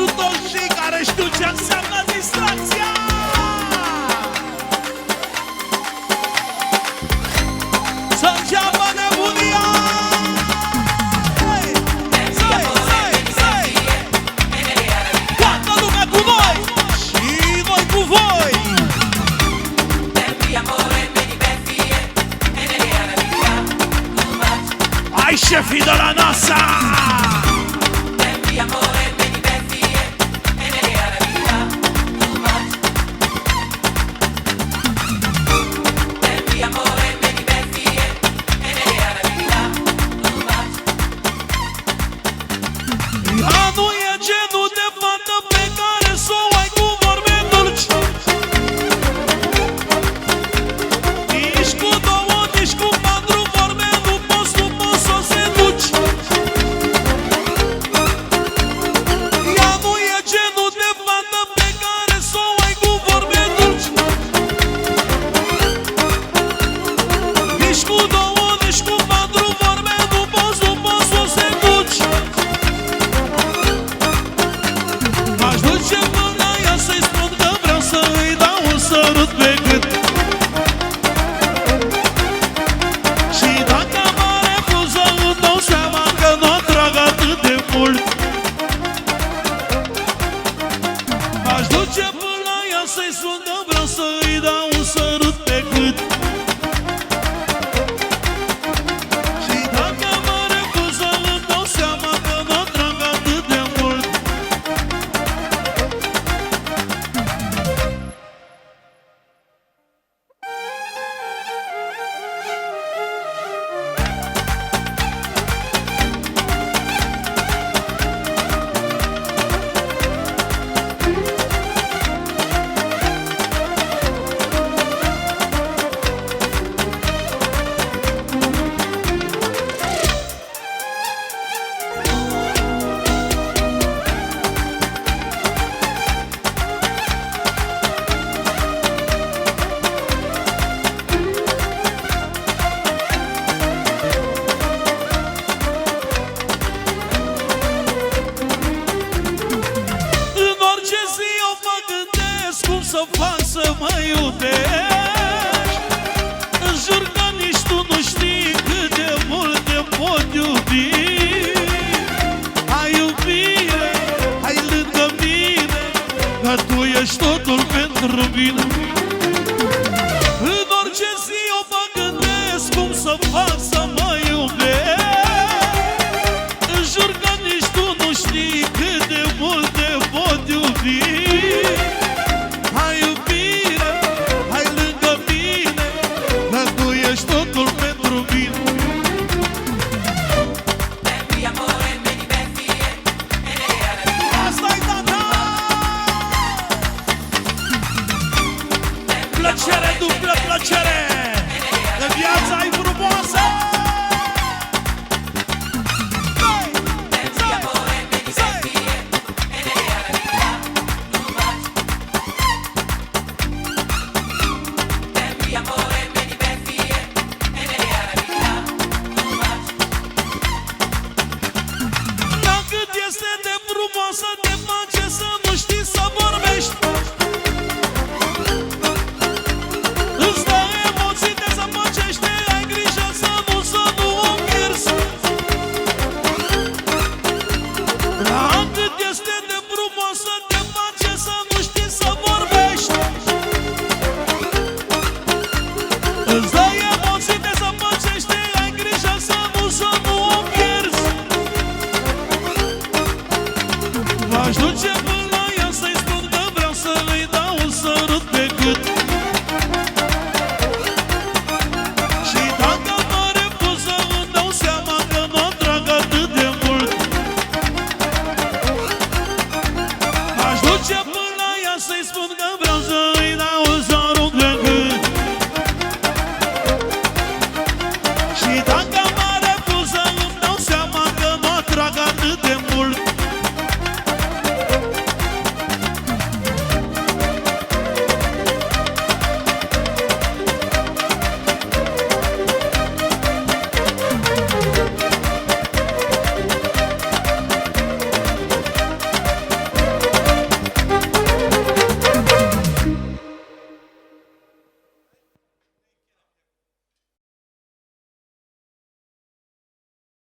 pentru toți cei care știu ce înseamnă distracția. Să înceapă nebunia. Toată lumea cu noi și noi cu voi. Ai șefii de la NASA. Ea nu e genul de fată pe care s-o ai cu vorbe dulci. Nici cu două, nici cu patru vorbe nu poți să o seduci. Ea nu e genul de fată pe care s-o ai cu vorbe dulci. Nici cu două, nici cu patru vorbe nu poți să o seduci. M-aș duce până ea să-i spun că vreau să-i dau un sărut pe gât. Și dacă mă refuză, îmi dau seama că nu atrag atât de mult. M-aș duce până ea să-i spun că vreau să-i dau un sărut pe gât. Și dacă mă refuză, îmi dau seama că nu atrag atât de mult. În orice zi eu mă gândesc cum să fac să mă iubești. În jur că nici tu nu știi cât de mult te pot iubi. Hai iubire, hai lângă mine, că tu ești totul pentru mine.